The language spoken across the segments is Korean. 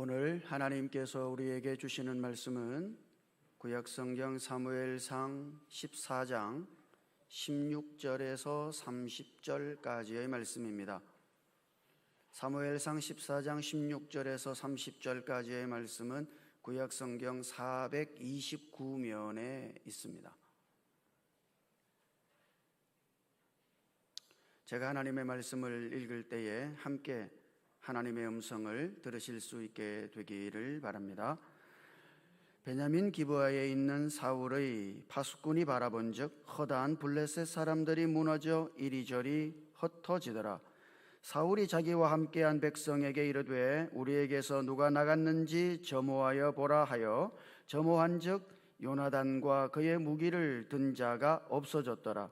오늘 하나님께서 우리에게 주시는 말씀은 구약성경 사무엘상 14장 16절에서 30절까지의 말씀입니다. 사무엘상 14장 16절에서 30절까지의 말씀은 구약성경 429면에 있습니다. 제가 하나님의 말씀을 읽을 때에 함께 하나님의 음성을 들으실 수 있게 되기를 바랍니다. 베냐민 기브아에 있는 사울의 파수꾼이 바라본즉 허다한 블레셋 사람들이 무너져 이리저리 흩어지더라. 사울이 자기와 함께한 백성에게 이르되 우리에게서 누가 나갔는지 점호하여 보라 하여 점호한즉 요나단과 그의 무기를 든 자가 없어졌더라.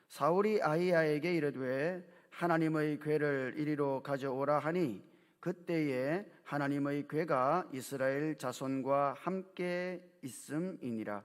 사울이 아히야에게 이르되 하나님의 궤를 이리로 가져오라 하니 그때에 하나님의 궤가 이스라엘 자손과 함께 있음이니라.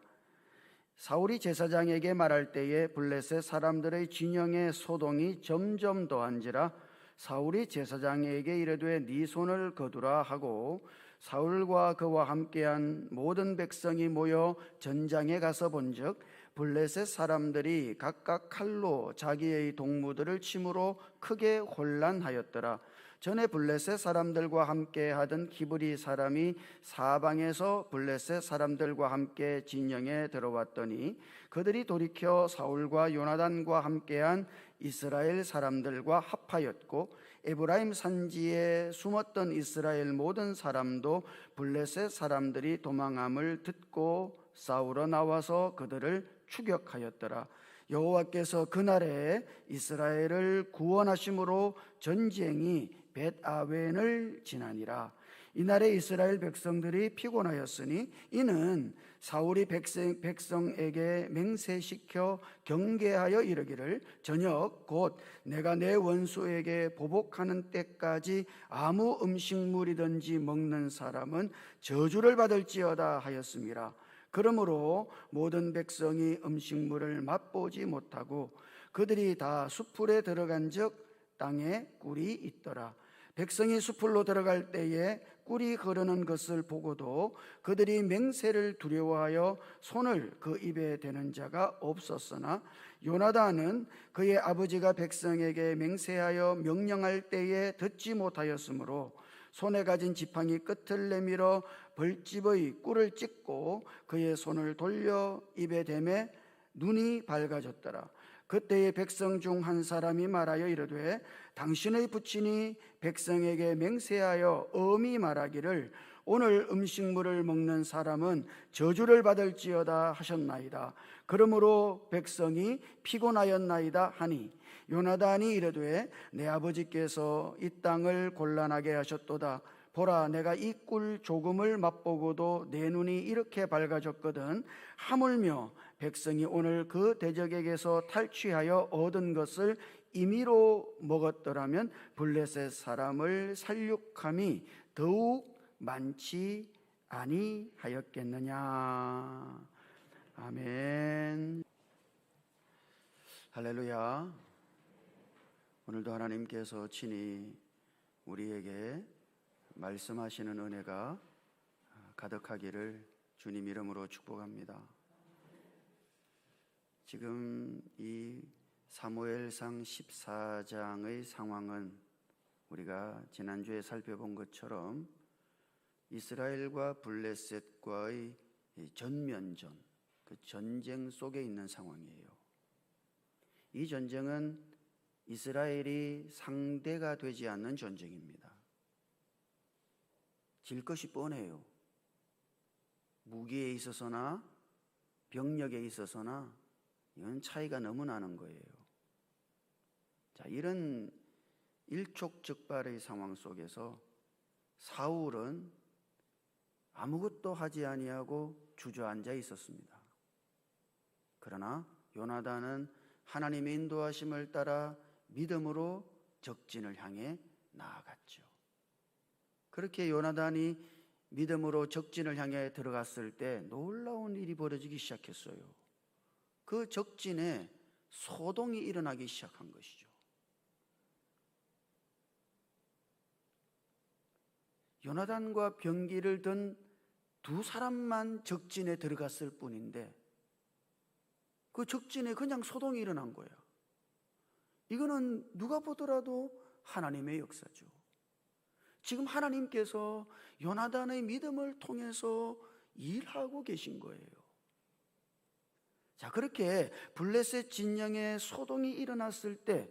사울이 제사장에게 말할 때에 블레셋 사람들의 진영의 소동이 점점 더한지라. 사울이 제사장에게 이르되 네 손을 거두라 하고 사울과 그와 함께한 모든 백성이 모여 전장에 가서 본즉 블레셋 사람들이 각각 칼로 자기의 동무들을 침으로 크게 혼란하였더라. 전에 블레셋 사람들과 함께 하던 기브리 사람이 사방에서 블레셋 사람들과 함께 진영에 들어왔더니 그들이 돌이켜 사울과 요나단과 함께한 이스라엘 사람들과 합하였고 에브라임 산지에 숨었던 이스라엘 모든 사람도 블레셋 사람들이 도망함을 듣고 싸우러 나와서 그들을 추격하였더라. 여호와께서 그날에 이스라엘을 구원하심으로 전쟁이 벳아웬을 지나니라. 이날에 이스라엘 백성들이 피곤하였으니 이는 사울이 백성에게 맹세시켜 경계하여 이르기를 저녁 곧 내가 내 원수에게 보복하는 때까지 아무 음식물이든지 먹는 사람은 저주를 받을지어다 하였습니다. 그러므로 모든 백성이 음식물을 맛보지 못하고 그들이 다 숲풀에 들어간즉 땅에 꿀이 있더라. 백성이 숲풀로 들어갈 때에 꿀이 흐르는 것을 보고도 그들이 맹세를 두려워하여 손을 그 입에 대는 자가 없었으나 요나단은 그의 아버지가 백성에게 맹세하여 명령할 때에 듣지 못하였으므로 손에 가진 지팡이 끝을 내밀어 벌집의 꿀을 찢고 그의 손을 돌려 입에 대매 눈이 밝아졌더라. 그때의 백성 중 한 사람이 말하여 이르되 당신의 부친이 백성에게 맹세하여 엄히 말하기를 오늘 음식물을 먹는 사람은 저주를 받을지어다 하셨나이다. 그러므로 백성이 피곤하였나이다 하니 요나단이 이르되 내 아버지께서 이 땅을 곤란하게 하셨도다. 보라 내가 이 꿀 조금을 맛보고도 내 눈이 이렇게 밝아졌거든. 하물며 백성이 오늘 그 대적에게서 탈취하여 얻은 것을 임의로 먹었더라면 블레셋 사람을 살육함이 더욱 많지 아니하였겠느냐. 아멘. 할렐루야. 오늘도 하나님께서 친히 우리에게 말씀하시는 은혜가 가득하기를 주님 이름으로 축복합니다. 지금 이 사무엘상 14장의 상황은 우리가 지난주에 살펴본 것처럼 이스라엘과 블레셋과의 전면전, 그 전쟁 속에 있는 상황이에요. 이 전쟁은 이스라엘이 상대가 되지 않는 전쟁입니다. 질 것이 뻔해요. 무기에 있어서나 병력에 있어서나 이건 차이가 너무 나는 거예요. 자, 이런 일촉즉발의 상황 속에서 사울은 아무것도 하지 아니하고 주저앉아 있었습니다. 그러나 요나단은 하나님의 인도하심을 따라 믿음으로 적진을 향해 나아갔죠. 그렇게 요나단이 믿음으로 적진을 향해 들어갔을 때 놀라운 일이 벌어지기 시작했어요. 그 적진에 소동이 일어나기 시작한 것이죠. 요나단과 병기를 든 두 사람만 적진에 들어갔을 뿐인데 그 적진에 그냥 소동이 일어난 거야. 이거는 누가 보더라도 하나님의 역사죠. 지금 하나님께서 요나단의 믿음을 통해서 일하고 계신 거예요. 자, 그렇게 블레셋 진영에 소동이 일어났을 때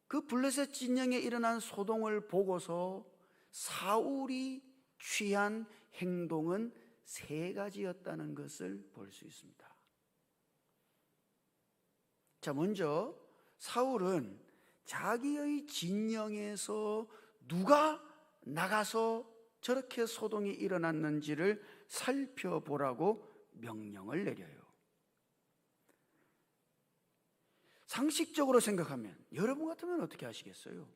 그 블레셋 진영에 일어난 소동을 보고서 사울이 취한 행동은 세 가지였다는 것을 볼 수 있습니다. 자, 먼저 사울은 자기의 진영에서 누가 나가서 저렇게 소동이 일어났는지를 살펴보라고 명령을 내려요. 상식적으로 생각하면 여러분 같으면 어떻게 하시겠어요?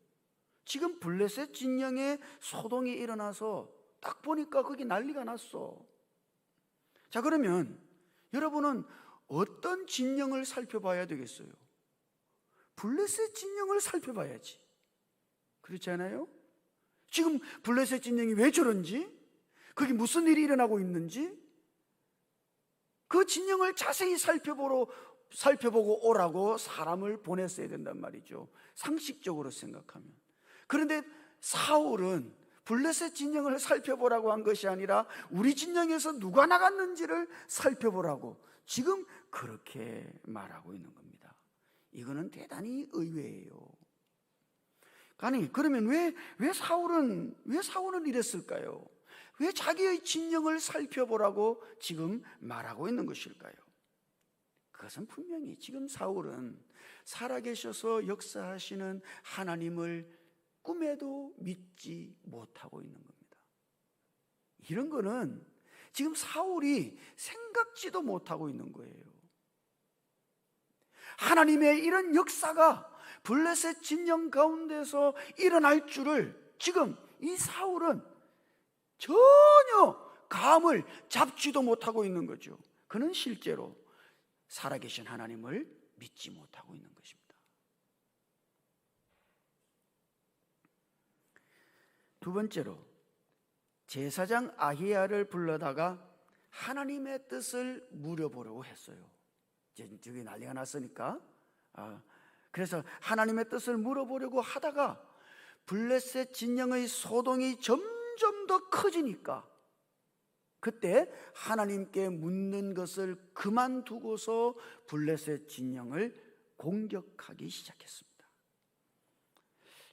지금 블레셋 진영에 소동이 일어나서 딱 보니까 거기 난리가 났어. 자, 그러면 여러분은 어떤 진영을 살펴봐야 되겠어요? 블레셋 진영을 살펴봐야지. 그렇지 않아요? 지금 블레셋 진영이 왜 저런지, 거기 무슨 일이 일어나고 있는지 그 진영을 자세히 살펴보고 오라고 사람을 보냈어야 된단 말이죠. 상식적으로 생각하면. 그런데 사울은 블레셋 진영을 살펴보라고 한 것이 아니라 우리 진영에서 누가 나갔는지를 살펴보라고 지금 그렇게 말하고 있는 겁니다. 이거는 대단히 의외예요. 아니, 그러면 왜 사울은 이랬을까요? 왜 자기의 진영을 살펴보라고 지금 말하고 있는 것일까요? 그것은 분명히 지금 사울은 살아계셔서 역사하시는 하나님을 꿈에도 믿지 못하고 있는 겁니다. 이런 거는 지금 사울이 생각지도 못하고 있는 거예요. 하나님의 이런 역사가 블레셋 진영 가운데서 일어날 줄을 지금 이 사울은 전혀 감을 잡지도 못하고 있는 거죠. 그는 실제로 살아계신 하나님을 믿지 못하고 있는 것입니다. 두 번째로 제사장 아히야를 불러다가 하나님의 뜻을 물어보려고 했어요. 이제 저기 난리가 났으니까. 그래서 하나님의 뜻을 물어보려고 하다가 블레셋 진영의 소동이 점점 더 커지니까 그때 하나님께 묻는 것을 그만두고서 블레셋 진영을 공격하기 시작했습니다.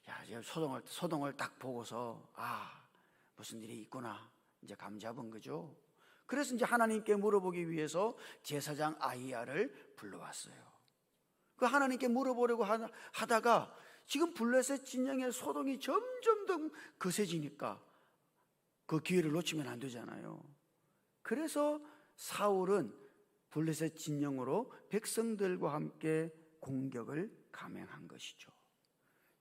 야, 소동을 딱 보고서 무슨 일이 있구나 이제 감 잡은 거죠. 그래서 이제 하나님께 물어보기 위해서 제사장 아히야를 불러왔어요. 그 하나님께 물어보려고 하다가 지금 블레셋 진영의 소동이 점점 더 거세지니까 그 기회를 놓치면 안 되잖아요. 그래서 사울은 블레셋 진영으로 백성들과 함께 공격을 감행한 것이죠.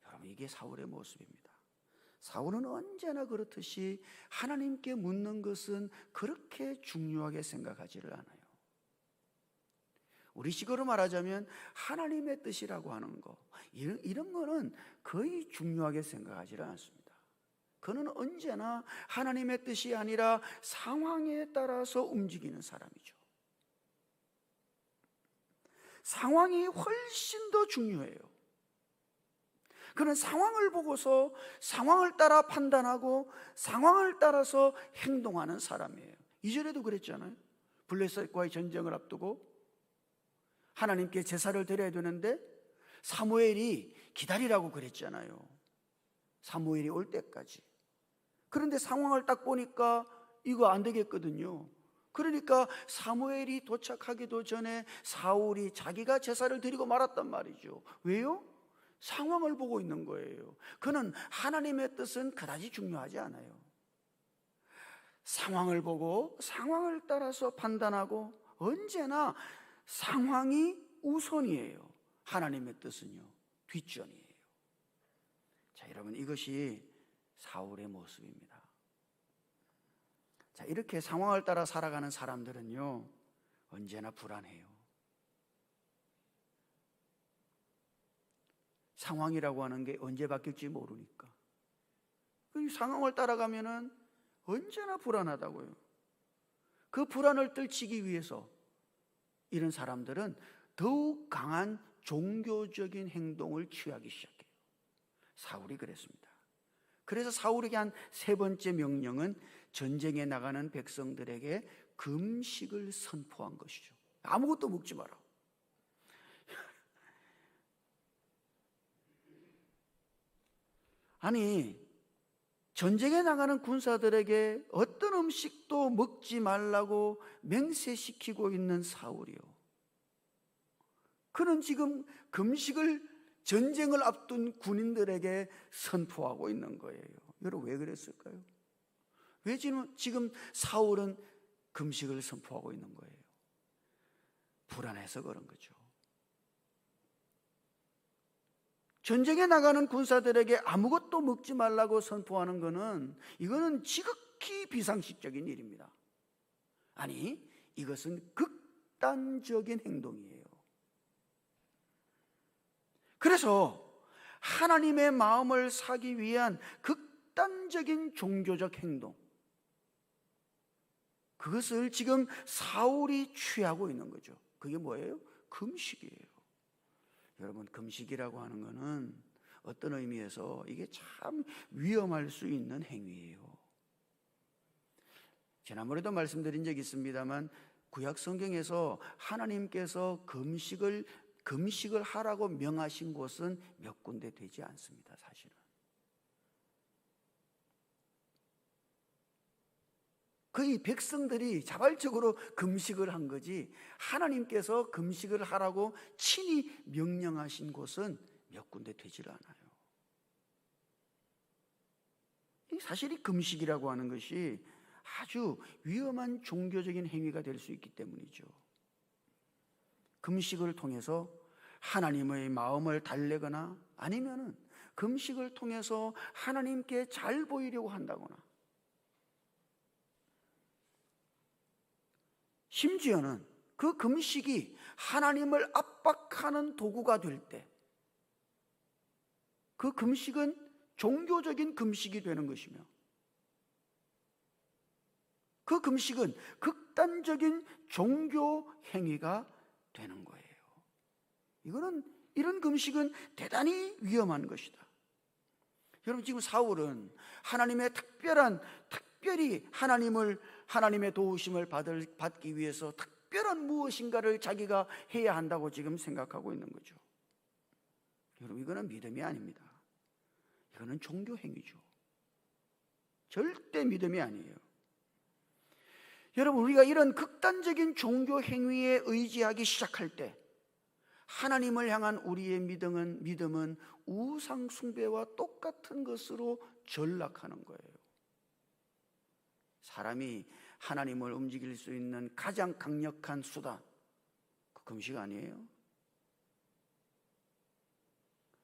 여러분, 이게 사울의 모습입니다. 사울은 언제나 그렇듯이 하나님께 묻는 것은 그렇게 중요하게 생각하지를 않아요. 우리식으로 말하자면 하나님의 뜻이라고 하는 거, 이런 거는 거의 중요하게 생각하지를 않습니다. 그는 언제나 하나님의 뜻이 아니라 상황에 따라서 움직이는 사람이죠. 상황이 훨씬 더 중요해요. 그는 상황을 보고서 상황을 따라 판단하고 상황을 따라서 행동하는 사람이에요. 이전에도 그랬잖아요. 블레셋과의 전쟁을 앞두고 하나님께 제사를 드려야 되는데 사무엘이 기다리라고 그랬잖아요. 사무엘이 올 때까지. 그런데 상황을 딱 보니까 이거 안 되겠거든요. 그러니까 사무엘이 도착하기도 전에 사울이 자기가 제사를 드리고 말았단 말이죠. 왜요? 상황을 보고 있는 거예요. 그는 하나님의 뜻은 그다지 중요하지 않아요. 상황을 보고 상황을 따라서 판단하고 언제나 상황이 우선이에요. 하나님의 뜻은요, 뒷전이에요. 자, 여러분, 이것이 사울의 모습입니다. 자, 이렇게 상황을 따라 살아가는 사람들은요, 언제나 불안해요. 상황이라고 하는 게 언제 바뀔지 모르니까. 이 상황을 따라가면은 언제나 불안하다고요. 그 불안을 떨치기 위해서 이런 사람들은 더욱 강한 종교적인 행동을 취하기 시작해요. 사울이 그랬습니다. 그래서 사울에게 한 세 번째 명령은 전쟁에 나가는 백성들에게 금식을 선포한 것이죠. 아무것도 먹지 마라. 아니, 전쟁에 나가는 군사들에게 어떤 음식도 먹지 말라고 맹세시키고 있는 사울이요, 그는 지금 금식을 전쟁을 앞둔 군인들에게 선포하고 있는 거예요. 여러분, 왜 그랬을까요? 왜 지금 사울은 금식을 선포하고 있는 거예요? 불안해서 그런 거죠. 전쟁에 나가는 군사들에게 아무것도 먹지 말라고 선포하는 것은, 이거는 지극히 비상식적인 일입니다. 아니, 이것은 극단적인 행동이에요. 그래서 하나님의 마음을 사기 위한 극단적인 종교적 행동, 그것을 지금 사울이 취하고 있는 거죠. 그게 뭐예요? 금식이에요. 여러분, 금식이라고 하는 것은 어떤 의미에서 이게 참 위험할 수 있는 행위예요. 지난번에도 말씀드린 적이 있습니다만, 구약 성경에서 하나님께서 금식을 하라고 명하신 곳은 몇 군데 되지 않습니다. 사실은 거의 백성들이 자발적으로 금식을 한 거지, 하나님께서 금식을 하라고 친히 명령하신 곳은 몇 군데 되질 않아요. 사실 이 금식이라고 하는 것이 아주 위험한 종교적인 행위가 될 수 있기 때문이죠. 금식을 통해서 하나님의 마음을 달래거나, 아니면은 금식을 통해서 하나님께 잘 보이려고 한다거나, 심지어는 그 금식이 하나님을 압박하는 도구가 될 때, 그 금식은 종교적인 금식이 되는 것이며, 그 금식은 극단적인 종교 행위가 되는 거예요. 이런 금식은 대단히 위험한 것이다. 여러분, 지금 사울은 특별히 하나님의 도우심을 받기 위해서 특별한 무엇인가를 자기가 해야 한다고 지금 생각하고 있는 거죠. 여러분, 이거는 믿음이 아닙니다. 이거는 종교 행위죠. 절대 믿음이 아니에요. 여러분, 우리가 이런 극단적인 종교 행위에 의지하기 시작할 때, 하나님을 향한 우리의 믿음은 우상 숭배와 똑같은 것으로 전락하는 거예요. 사람이 하나님을 움직일 수 있는 가장 강력한 수단, 그 금식 아니에요?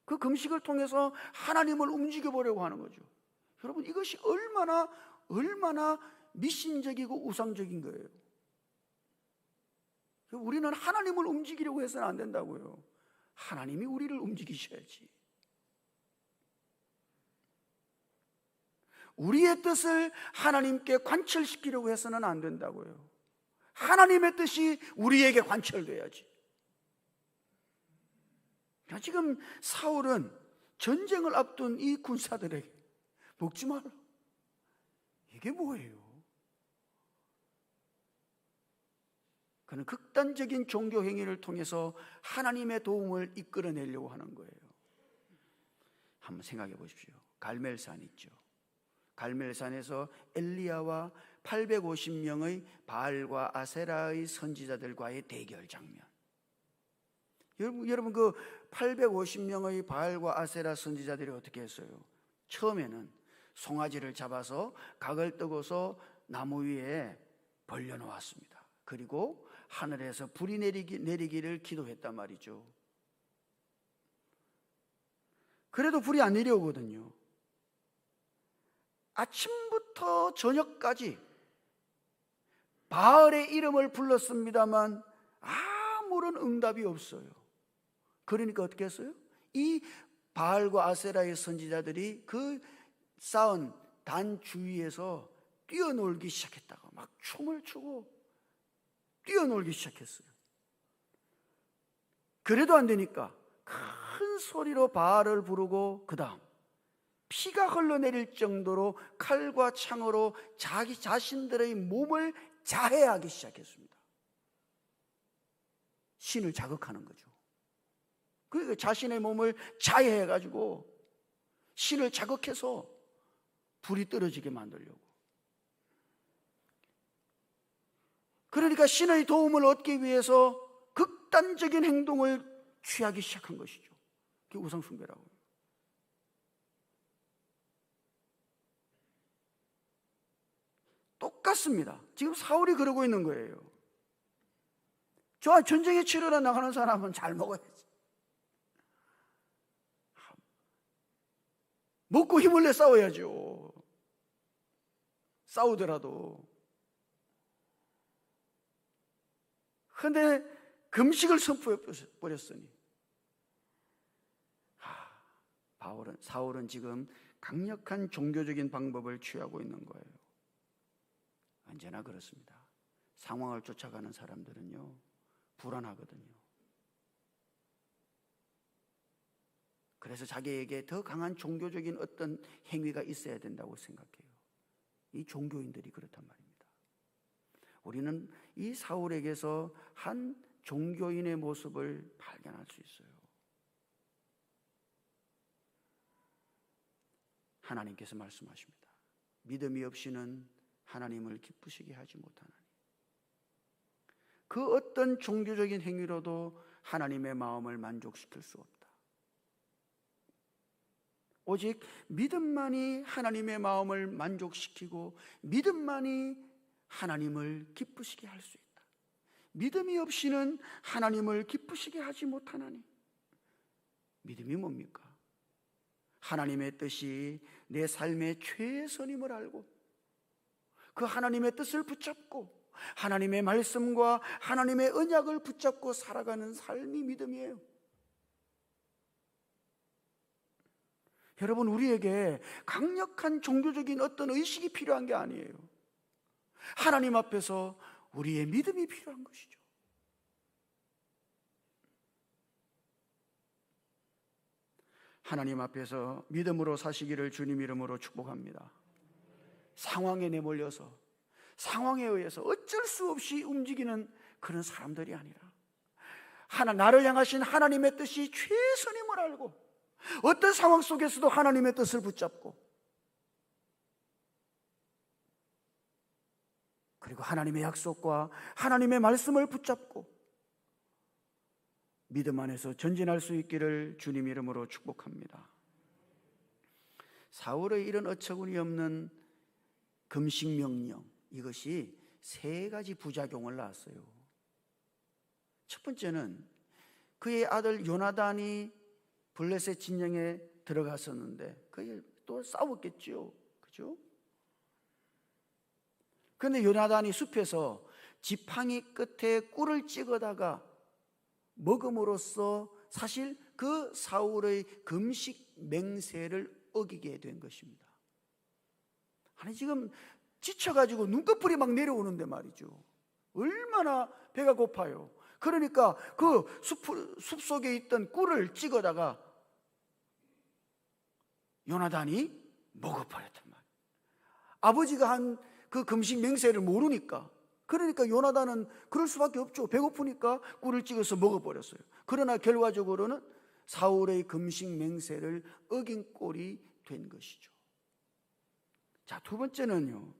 그 금식을 통해서 하나님을 움직여보려고 하는 거죠. 여러분, 이것이 얼마나 미신적이고 우상적인 거예요. 우리는 하나님을 움직이려고 해서는 안 된다고요. 하나님이 우리를 움직이셔야지. 우리의 뜻을 하나님께 관철시키려고 해서는 안 된다고요. 하나님의 뜻이 우리에게 관철돼야지. 지금 사울은 전쟁을 앞둔 이 군사들에게 먹지 마라, 이게 뭐예요? 그는 극단적인 종교 행위를 통해서 하나님의 도움을 이끌어내려고 하는 거예요. 한번 생각해 보십시오. 갈멜산 있죠. 갈멜산에서 엘리야와 850명의 바알과 아세라의 선지자들과의 대결 장면. 여러분, 그 850명의 바알과 아세라 선지자들이 어떻게 했어요? 처음에는 송아지를 잡아서 각을 뜨고서 나무 위에 벌려놓았습니다. 그리고 하늘에서 불이 내리기를 기도했단 말이죠. 그래도 불이 안 내려오거든요. 아침부터 저녁까지 바알의 이름을 불렀습니다만 아무런 응답이 없어요. 그러니까 어떻게 했어요? 이 바알과 아세라의 선지자들이 그 쌓은 단 주위에서 뛰어놀기 시작했다고. 막 춤을 추고 뛰어놀기 시작했어요. 그래도 안 되니까 큰 소리로 바알을 부르고, 그 다음 피가 흘러내릴 정도로 칼과 창으로 자기 자신들의 몸을 자해하기 시작했습니다. 신을 자극하는 거죠. 그러니까 자신의 몸을 자해해가지고 신을 자극해서 불이 떨어지게 만들려고. 그러니까 신의 도움을 얻기 위해서 극단적인 행동을 취하기 시작한 것이죠. 그게 우상숭배라고. 똑같습니다. 지금 사울이 그러고 있는 거예요. 저 전쟁에 치르러 나가는 사람은 잘 먹어야지. 먹고 힘을 내 싸워야죠. 싸우더라도. 그런데 금식을 선포해 버렸으니 사울은 지금 강력한 종교적인 방법을 취하고 있는 거예요. 언제나 그렇습니다. 상황을 쫓아가는 사람들은요, 불안하거든요. 그래서 자기에게 더 강한 종교적인 어떤 행위가 있어야 된다고 생각해요. 이 종교인들이 그렇단 말입니다. 우리는 이 사울에게서 한 종교인의 모습을 발견할 수 있어요. 하나님께서 말씀하십니다. 믿음이 없이는 하나님을 기쁘시게 하지 못하나니. 그 어떤 종교적인 행위로도 하나님의 마음을 만족시킬 수 없다. 오직 믿음만이 하나님의 마음을 만족시키고 믿음만이 하나님을 기쁘시게 할 수 있다. 믿음이 없이는 하나님을 기쁘시게 하지 못하나니. 믿음이 뭡니까? 하나님의 뜻이 내 삶의 최선임을 알고 그 하나님의 뜻을 붙잡고 하나님의 말씀과 하나님의 언약을 붙잡고 살아가는 삶이 믿음이에요. 여러분, 우리에게 강력한 종교적인 어떤 의식이 필요한 게 아니에요. 하나님 앞에서 우리의 믿음이 필요한 것이죠. 하나님 앞에서 믿음으로 사시기를 주님 이름으로 축복합니다. 상황에 내몰려서 상황에 의해서 어쩔 수 없이 움직이는 그런 사람들이 아니라 나를 향하신 하나님의 뜻이 최선임을 알고 어떤 상황 속에서도 하나님의 뜻을 붙잡고 그리고 하나님의 약속과 하나님의 말씀을 붙잡고 믿음 안에서 전진할 수 있기를 주님 이름으로 축복합니다. 사울의 이런 어처구니 없는 금식 명령, 이것이 세 가지 부작용을 낳았어요. 첫 번째는 그의 아들 요나단이 블레셋 진영에 들어갔었는데 그게 또 싸웠겠죠. 그죠? 그런데 요나단이 숲에서 지팡이 끝에 꿀을 찍어다가 먹음으로써 사실 그 사울의 금식 맹세를 어기게 된 것입니다. 아니 지금 지쳐가지고 눈꺼풀이 막 내려오는데 말이죠. 얼마나 배가 고파요. 그러니까 그 숲속에 있던 꿀을 찍어다가 요나단이 먹어버렸단 말이에요. 아버지가 한 그 금식 맹세를 모르니까. 그러니까 요나단은 그럴 수밖에 없죠. 배고프니까 꿀을 찍어서 먹어버렸어요. 그러나 결과적으로는 사울의 금식 맹세를 어긴 꼴이 된 것이죠. 자, 두 번째는요,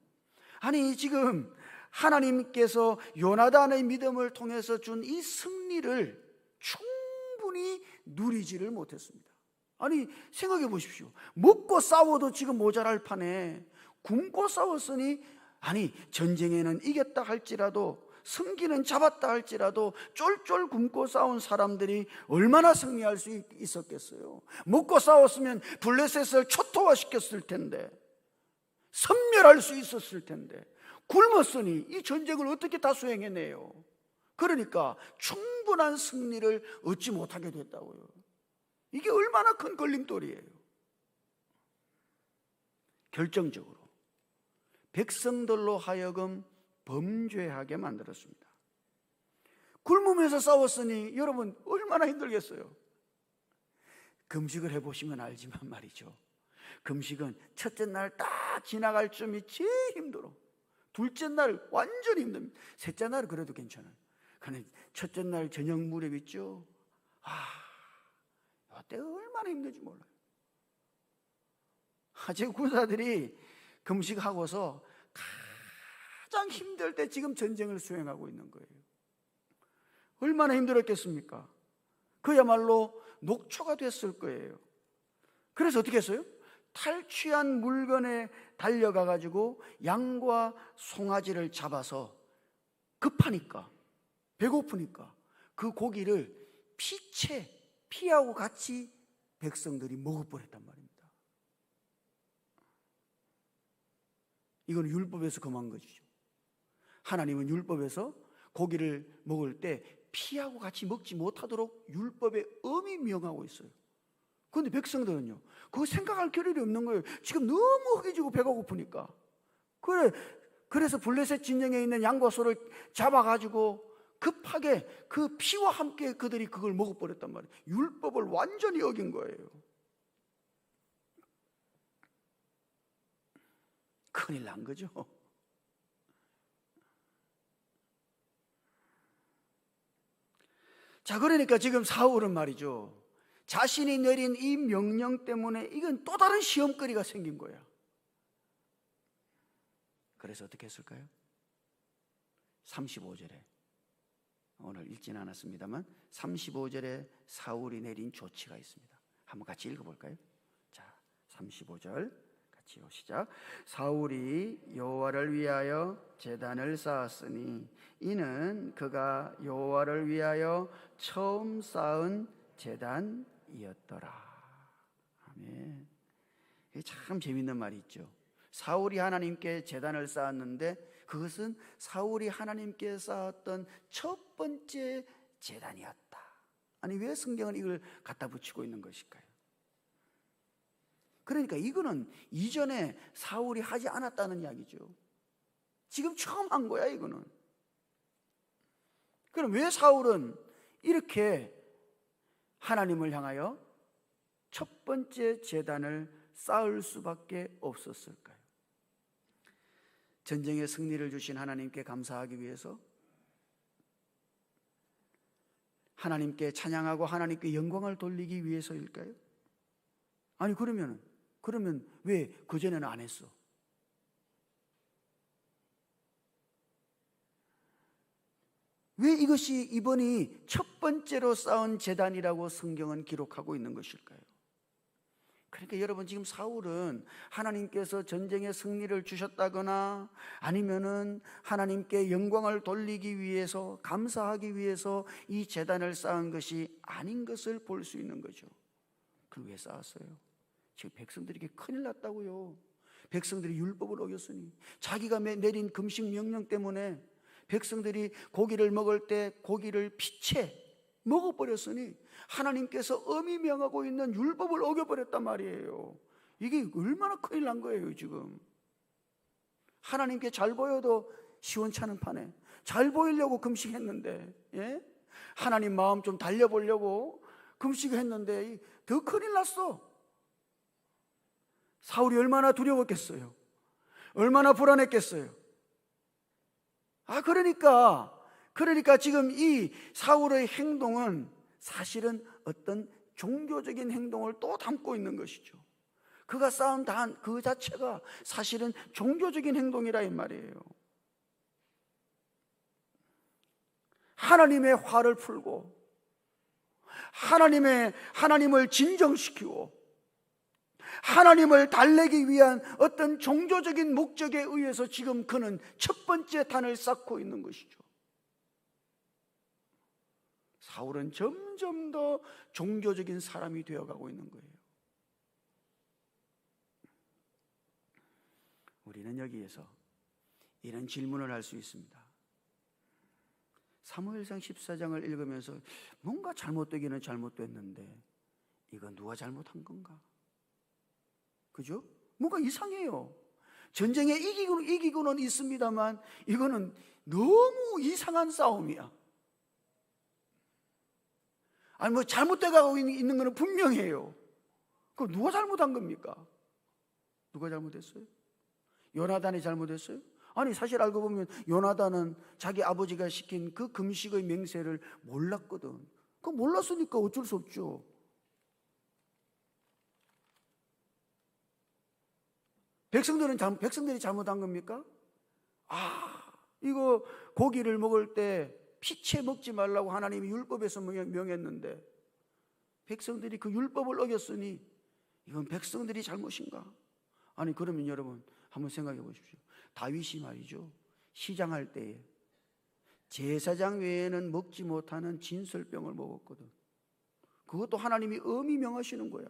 아니 지금 하나님께서 요나단의 믿음을 통해서 준 이 승리를 충분히 누리지를 못했습니다. 아니 생각해 보십시오. 먹고 싸워도 지금 모자랄 판에 굶고 싸웠으니, 아니 전쟁에는 이겼다 할지라도 승기는 잡았다 할지라도 쫄쫄 굶고 싸운 사람들이 얼마나 승리할 수 있었겠어요. 먹고 싸웠으면 블레셋을 초토화시켰을 텐데, 섬멸할 수 있었을 텐데, 굶었으니 이 전쟁을 어떻게 다 수행해내요? 그러니까 충분한 승리를 얻지 못하게 됐다고요. 이게 얼마나 큰 걸림돌이에요. 결정적으로 백성들로 하여금 범죄하게 만들었습니다. 굶으면서 싸웠으니 여러분 얼마나 힘들겠어요. 금식을 해보시면 알지만 말이죠, 금식은 첫째 날 딱 지나갈 쯤이 제일 힘들어. 둘째 날 완전히 힘듭니다. 셋째 날은 그래도 괜찮아요. 그런데 첫째 날 저녁 무렵 있죠, 이때 얼마나 힘든지 몰라요. 제 군사들이 금식하고서 가장 힘들 때 지금 전쟁을 수행하고 있는 거예요. 얼마나 힘들었겠습니까? 그야말로 녹초가 됐을 거예요. 그래서 어떻게 했어요? 탈취한 물건에 달려가 가지고 양과 송아지를 잡아서 급하니까, 배고프니까 그 고기를 피하고 같이 백성들이 먹어버렸단 말입니다. 이건 율법에서 금한 것이죠. 하나님은 율법에서 고기를 먹을 때 피하고 같이 먹지 못하도록 율법에 엄히 명하고 있어요. 그런데 백성들은요, 그거 생각할 겨를이 없는 거예요. 지금 너무 허기지고 배가 고프니까. 그래서 블레셋 진영에 있는 양과 소를 잡아가지고 급하게 그 피와 함께 그들이 그걸 먹어버렸단 말이에요. 율법을 완전히 어긴 거예요. 큰일 난 거죠. 자, 그러니까 지금 사울은 말이죠, 자신이 내린 이 명령 때문에 이건 또 다른 시험거리가 생긴 거야. 그래서 어떻게 했을까요? 35절에, 오늘 읽지는 않았습니다만 35절에 사울이 내린 조치가 있습니다. 한번 같이 읽어볼까요? 자, 35절 같이요, 시작. 사울이 여호와를 위하여 제단을 쌓았으니 이는 그가 여호와를 위하여 처음 쌓은 제단이었더라. 아멘. 이게 참 재밌는 말이 있죠. 사울이 하나님께 제단을 쌓았는데 그것은 사울이 하나님께 쌓았던 첫 번째 제단이었다. 아니, 왜 성경은 이걸 갖다 붙이고 있는 것일까요? 그러니까 이거는 이전에 사울이 하지 않았다는 이야기죠. 지금 처음 한 거야, 이거는. 그럼 왜 사울은 이렇게 하나님을 향하여 첫 번째 제단을 쌓을 수밖에 없었을까요? 전쟁의 승리를 주신 하나님께 감사하기 위해서, 하나님께 찬양하고 하나님께 영광을 돌리기 위해서일까요? 아니, 그러면 왜 그전에는 안 했어? 왜 이것이 이번이 첫 번째로 쌓은 제단이라고 성경은 기록하고 있는 것일까요? 그러니까 여러분, 지금 사울은 하나님께서 전쟁의 승리를 주셨다거나 아니면은 하나님께 영광을 돌리기 위해서, 감사하기 위해서 이 제단을 쌓은 것이 아닌 것을 볼 수 있는 거죠. 그걸 왜 쌓았어요? 지금 백성들에게 큰일 났다고요. 백성들이 율법을 어겼으니, 자기가 내린 금식 명령 때문에 백성들이 고기를 먹을 때 고기를 피채 먹어버렸으니 하나님께서 엄히 명하고 있는 율법을 어겨버렸단 말이에요. 이게 얼마나 큰일 난 거예요. 지금 하나님께 잘 보여도 시원찮은 판에 잘 보이려고 금식했는데, 예? 하나님 마음 좀 달려보려고 금식했는데 더 큰일 났어. 사울이 얼마나 두려웠겠어요. 얼마나 불안했겠어요. 그러니까 지금 이 사울의 행동은 사실은 어떤 종교적인 행동을 또 담고 있는 것이죠. 그가 쌓은 단 그 자체가 사실은 종교적인 행동이라 이 말이에요. 하나님의 화를 풀고 하나님을 진정시키고 하나님을 달래기 위한 어떤 종교적인 목적에 의해서 지금 그는 첫 번째 단을 쌓고 있는 것이죠. 사울은 점점 더 종교적인 사람이 되어가고 있는 거예요. 우리는 여기에서 이런 질문을 할 수 있습니다. 사무엘상 14장을 읽으면서 뭔가 잘못되기는 잘못됐는데 이건 누가 잘못한 건가? 그죠? 뭔가 이상해요. 전쟁에 이기고는 있습니다만 이거는 너무 이상한 싸움이야. 아니 뭐 잘못돼가고 있는 거는 분명해요. 그럼 누가 잘못한 겁니까? 누가 잘못했어요? 요나단이 잘못했어요? 아니 사실 알고 보면 요나단은 자기 아버지가 시킨 그 금식의 맹세를 몰랐거든. 그 몰랐으니까 어쩔 수 없죠. 백성들이 잘못한 겁니까? 이거 고기를 먹을 때 피채 먹지 말라고 하나님이 율법에서 명했는데 백성들이 그 율법을 어겼으니 이건 백성들이 잘못인가? 아니 그러면 여러분 한번 생각해 보십시오. 다윗이 말이죠, 시장할 때에 제사장 외에는 먹지 못하는 진설병을 먹었거든. 그것도 하나님이 엄히 명하시는 거야.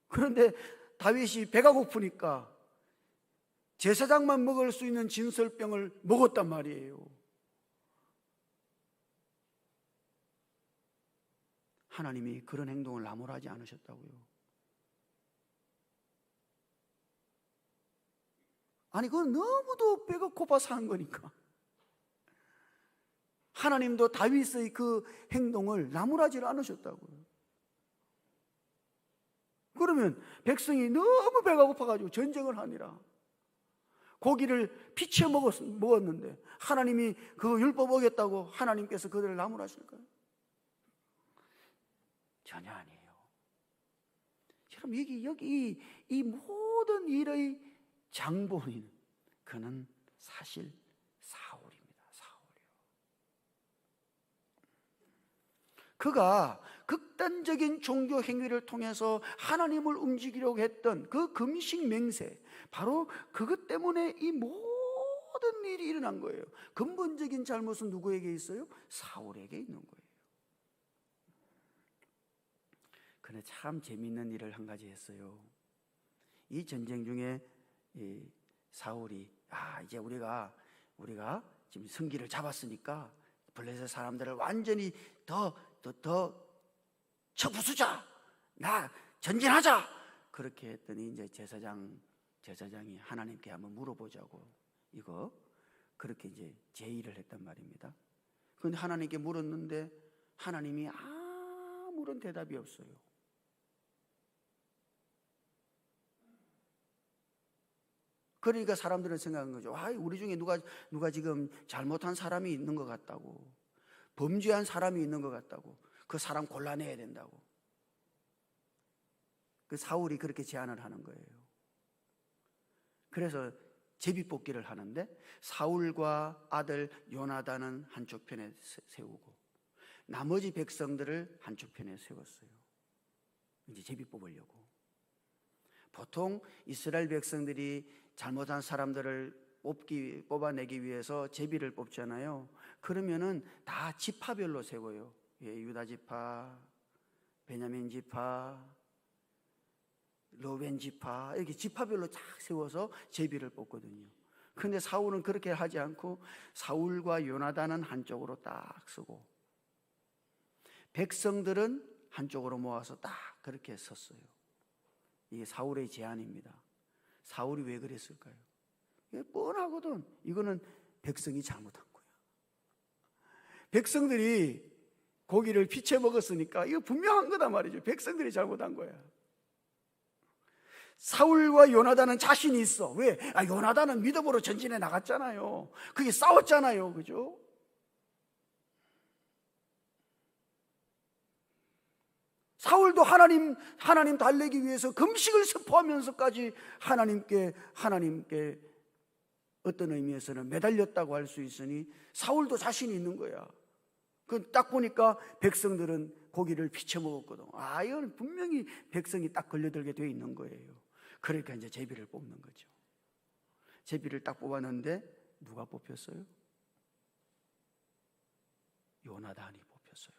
그런데 다윗이 배가 고프니까 제사장만 먹을 수 있는 진설병을 먹었단 말이에요. 하나님이 그런 행동을 나무라지 않으셨다고요. 아니 그건 너무도 배가 고파서 한 거니까. 하나님도 다윗의 그 행동을 나무라지를 않으셨다고요. 그러면 백성이 너무 배가 고파가지고 전쟁을 하니라 고기를 피채 먹었는데 하나님이 그 율법 어겼다고 하나님께서 그들을 나무라실까요? 전혀 아니에요. 여러분 여기 이 모든 일의 장본인 그는 사실 사울입니다. 사울이요. 그가 극단적인 종교 행위를 통해서 하나님을 움직이려고 했던 그 금식 맹세, 바로 그것 때문에 이 모든 일이 일어난 거예요. 근본적인 잘못은 누구에게 있어요? 사울에게 있는 거예요. 그런데 참 재미있는 일을 한 가지 했어요. 이 전쟁 중에 이 사울이 이제 우리가 지금 승기를 잡았으니까 블레셋 사람들을 완전히 더 쳐부수자, 전진하자. 그렇게 했더니 이제 제사장이 하나님께 한번 물어보자고 이거 그렇게 이제 제의를 했단 말입니다. 그런데 하나님께 물었는데 하나님이 아무런 대답이 없어요. 그러니까 사람들은 생각한 거죠. 우리 중에 누가 지금 잘못한 사람이 있는 것 같다고, 범죄한 사람이 있는 것 같다고, 그 사람 골라내야 된다고. 그 사울이 그렇게 제안을 하는 거예요. 그래서 제비뽑기를 하는데 사울과 아들 요나단은 한쪽 편에 세우고 나머지 백성들을 한쪽 편에 세웠어요. 이제 제비 뽑으려고. 보통 이스라엘 백성들이 잘못한 사람들을 뽑아내기 위해서 제비를 뽑잖아요. 그러면은 다 지파별로 세워요. 유다 지파, 베냐민 지파, 로벤 지파, 이렇게 지파별로 쫙 세워서 제비를 뽑거든요. 그런데 사울은 그렇게 하지 않고 사울과 요나단은 한쪽으로 딱 서고 백성들은 한쪽으로 모아서 딱 그렇게 섰어요. 이게 사울의 제안입니다. 사울이 왜 그랬을까요? 뻔하거든. 이거는 백성이 잘못한 거야. 백성들이 고기를 피채 먹었으니까 이거 분명한 거다 말이죠. 백성들이 잘못한 거야. 사울과 요나단은 자신이 있어. 왜? 요나단은 믿음으로 전진해 나갔잖아요. 그게 싸웠잖아요. 그죠? 사울도 하나님 달래기 위해서 금식을 선포하면서까지 하나님께 어떤 의미에서는 매달렸다고 할 수 있으니 사울도 자신이 있는 거야. 그 딱 보니까 백성들은 고기를 피쳐 먹었거든. 이건 분명히 백성이 딱 걸려들게 돼 있는 거예요. 그러니까 이제 제비를 뽑는 거죠. 제비를 딱 뽑았는데 누가 뽑혔어요? 요나단이 뽑혔어요.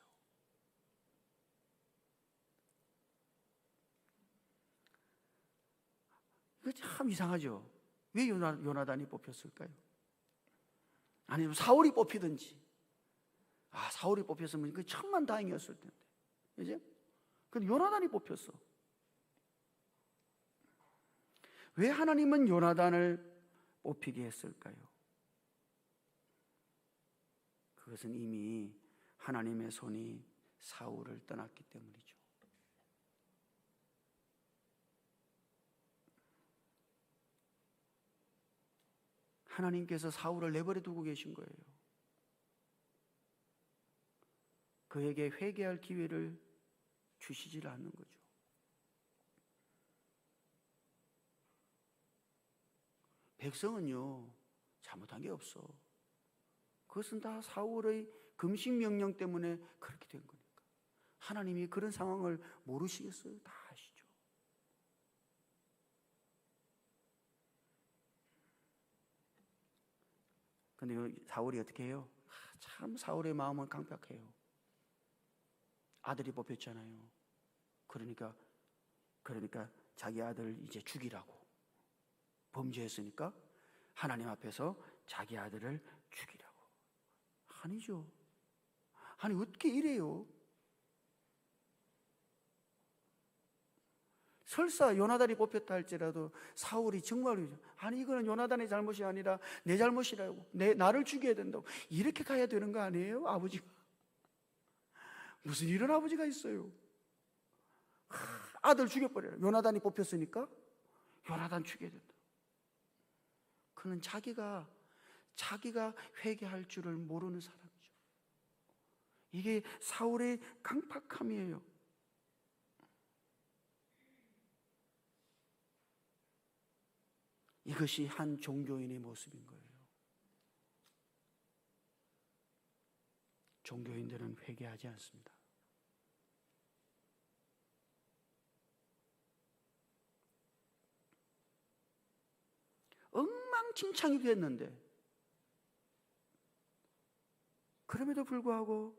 이거 참 이상하죠. 왜 요나단이 뽑혔을까요? 아니면 사울이 뽑히든지. 사울이 뽑혔으면 그 천만 다행이었을 텐데. 그죠? 근데 요나단이 뽑혔어. 왜 하나님은 요나단을 뽑히게 했을까요? 그것은 이미 하나님의 손이 사울을 떠났기 때문이죠. 하나님께서 사울을 내버려 두고 계신 거예요. 그에게 회개할 기회를 주시질 않는 거죠. 백성은요, 잘못한 게 없어. 그것은 다 사울의 금식 명령 때문에 그렇게 된 거니까. 하나님이 그런 상황을 모르시겠어요? 다 아시죠. 근데 사울이 어떻게 해요? 참 사울의 마음은 강팍해요. 아들이 뽑혔잖아요. 그러니까 자기 아들 이제 죽이라고. 범죄했으니까 하나님 앞에서 자기 아들을 죽이라고. 아니죠. 아니 어떻게 이래요? 설사 요나단이 뽑혔다 할지라도 사울이 정말로 아니 이거는 요나단의 잘못이 아니라 내 잘못이라고, 나를 죽여야 된다고 이렇게 가야 되는 거 아니에요? 아버지가 무슨 이런 아버지가 있어요? 아들 죽여버려요. 요나단이 뽑혔으니까 요나단 죽여야 된다. 그는 자기가 회개할 줄을 모르는 사람이죠. 이게 사울의 강팍함이에요. 이것이 한 종교인의 모습인 거예요. 종교인들은 회개하지 않습니다. 엉망진창이 됐는데 그럼에도 불구하고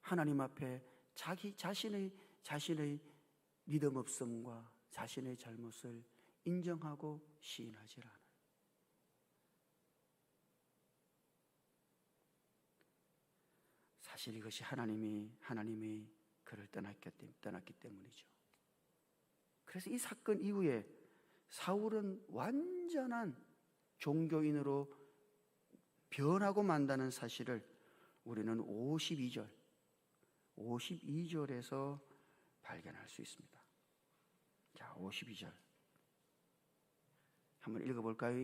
하나님 앞에 자신의 믿음 없음과 자신의 잘못을 인정하고 시인하지 않아요. 사실 이것이 하나님이 그를 떠났기 때문이죠. 그래서 이 사건 이후에 사울은 완전한 종교인으로 변하고 만다는 사실을 우리는 52절에서 발견할 수 있습니다. 자, 52절 한번 읽어볼까요?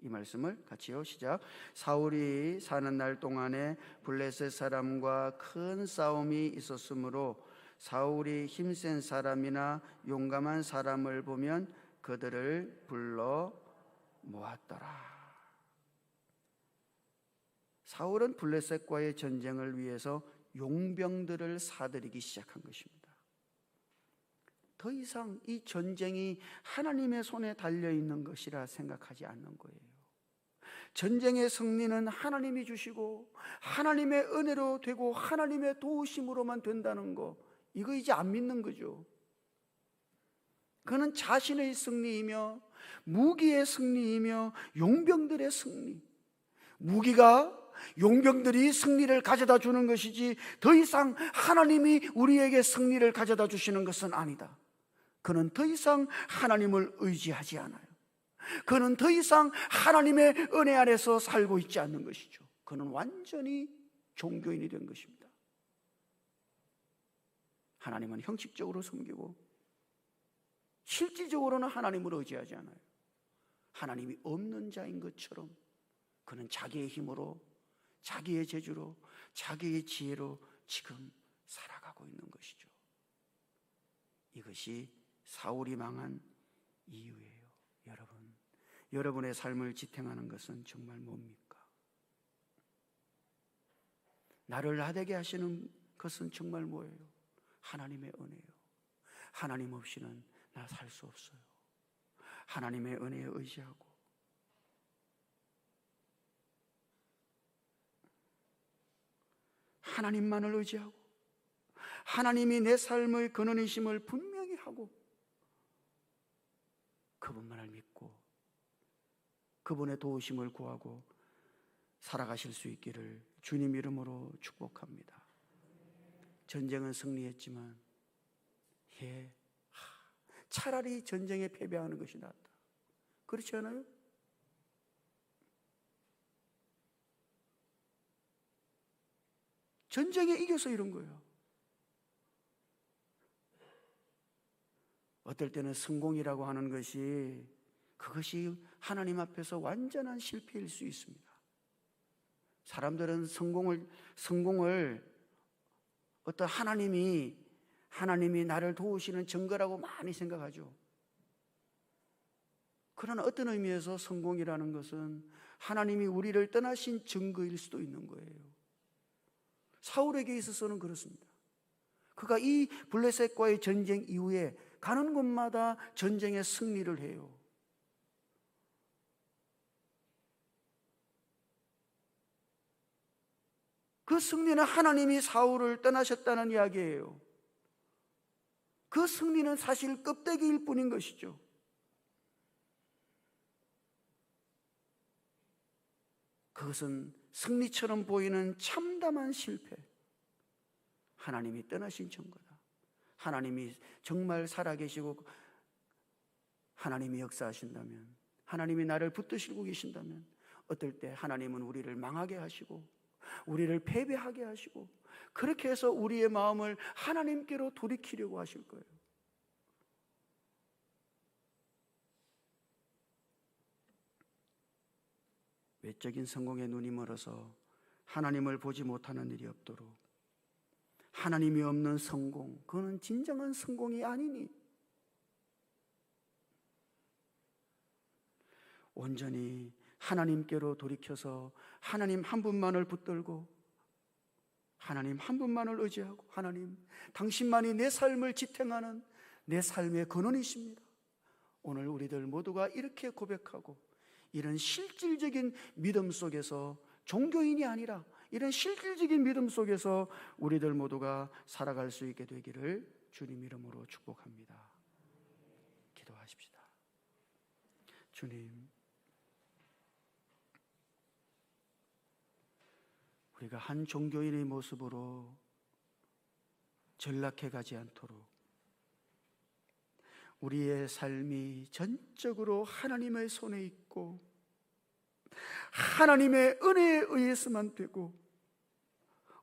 이 말씀을 같이요. 시작. 사울이 사는 날 동안에 블레셋 사람과 큰 싸움이 있었으므로 사울이 힘센 사람이나 용감한 사람을 보면 그들을 불러 모았더라. 사울은 블레셋과의 전쟁을 위해서 용병들을 사들이기 시작한 것입니다. 더 이상 이 전쟁이 하나님의 손에 달려있는 것이라 생각하지 않는 거예요. 전쟁의 승리는 하나님이 주시고 하나님의 은혜로 되고 하나님의 도우심으로만 된다는 거, 이거 이제 안 믿는 거죠. 그는 자신의 승리이며 무기의 승리이며 용병들의 승리, 무기가 용병들이 승리를 가져다 주는 것이지 더 이상 하나님이 우리에게 승리를 가져다 주시는 것은 아니다. 그는 더 이상 하나님을 의지하지 않아요. 그는 더 이상 하나님의 은혜 아래서 살고 있지 않는 것이죠. 그는 완전히 종교인이 된 것입니다. 하나님은 형식적으로 섬기고 실질적으로는 하나님을 의지하지 않아요. 하나님이 없는 자인 것처럼 그는 자기의 힘으로, 자기의 재주로, 자기의 지혜로 지금 살아가고 있는 것이죠. 이것이 사울이 망한 이유예요. 여러분의 삶을 지탱하는 것은 정말 뭡니까? 나를 나대게 하시는 것은 정말 뭐예요? 하나님의 은혜예요. 하나님 없이는 나 살 수 없어요. 하나님의 은혜에 의지하고 하나님만을 의지하고 하나님이 내 삶의 근원이심을 분명히 하고 그분만을 믿고 그분의 도우심을 구하고 살아가실 수 있기를 주님 이름으로 축복합니다. 전쟁은 승리했지만 차라리 전쟁에 패배하는 것이 낫다. 그렇지 않아요? 전쟁에 이겨서 이런 거예요. 어떨 때는 성공이라고 하는 것이 그것이 하나님 앞에서 완전한 실패일 수 있습니다. 사람들은 성공을 어떤 하나님이 나를 도우시는 증거라고 많이 생각하죠. 그러나 어떤 의미에서 성공이라는 것은 하나님이 우리를 떠나신 증거일 수도 있는 거예요. 사울에게 있어서는 그렇습니다. 그가 이 블레셋과의 전쟁 이후에 가는 곳마다 전쟁에 승리를 해요. 그 승리는 하나님이 사울을 떠나셨다는 이야기예요. 그 승리는 사실 껍데기일 뿐인 것이죠. 그것은 승리처럼 보이는 참담한 실패. 하나님이 떠나신 증거다. 하나님이 정말 살아계시고 하나님이 역사하신다면, 하나님이 나를 붙드시고 계신다면 어떨 때 하나님은 우리를 망하게 하시고 우리를 패배하게 하시고 그렇게 해서 우리의 마음을 하나님께로 돌이키려고 하실 거예요. 외적인 성공에 눈이 멀어서 하나님을 보지 못하는 일이 없도록, 하나님이 없는 성공, 그거는 진정한 성공이 아니니 온전히 하나님께로 돌이켜서 하나님 한 분만을 붙들고 하나님 한 분만을 의지하고, 하나님 당신만이 내 삶을 지탱하는 내 삶의 근원이십니다. 오늘 우리들 모두가 이렇게 고백하고 이런 실질적인 믿음 속에서, 종교인이 아니라 이런 실질적인 믿음 속에서 우리들 모두가 살아갈 수 있게 되기를 주님 이름으로 축복합니다. 기도하십시다. 주님, 우리가 한 종교인의 모습으로 전락해 가지 않도록 우리의 삶이 전적으로 하나님의 손에 있고 하나님의 은혜에 의해서만 되고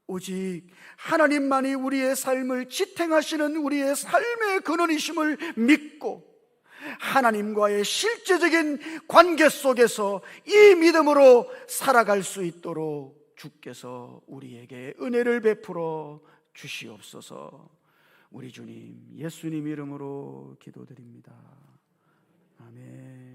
오직 하나님만이 우리의 삶을 지탱하시는 우리의 삶의 근원이심을 믿고 하나님과의 실제적인 관계 속에서 이 믿음으로 살아갈 수 있도록 주께서 우리에게 은혜를 베풀어 주시옵소서. 우리 주님 예수님 이름으로 기도드립니다. 아멘.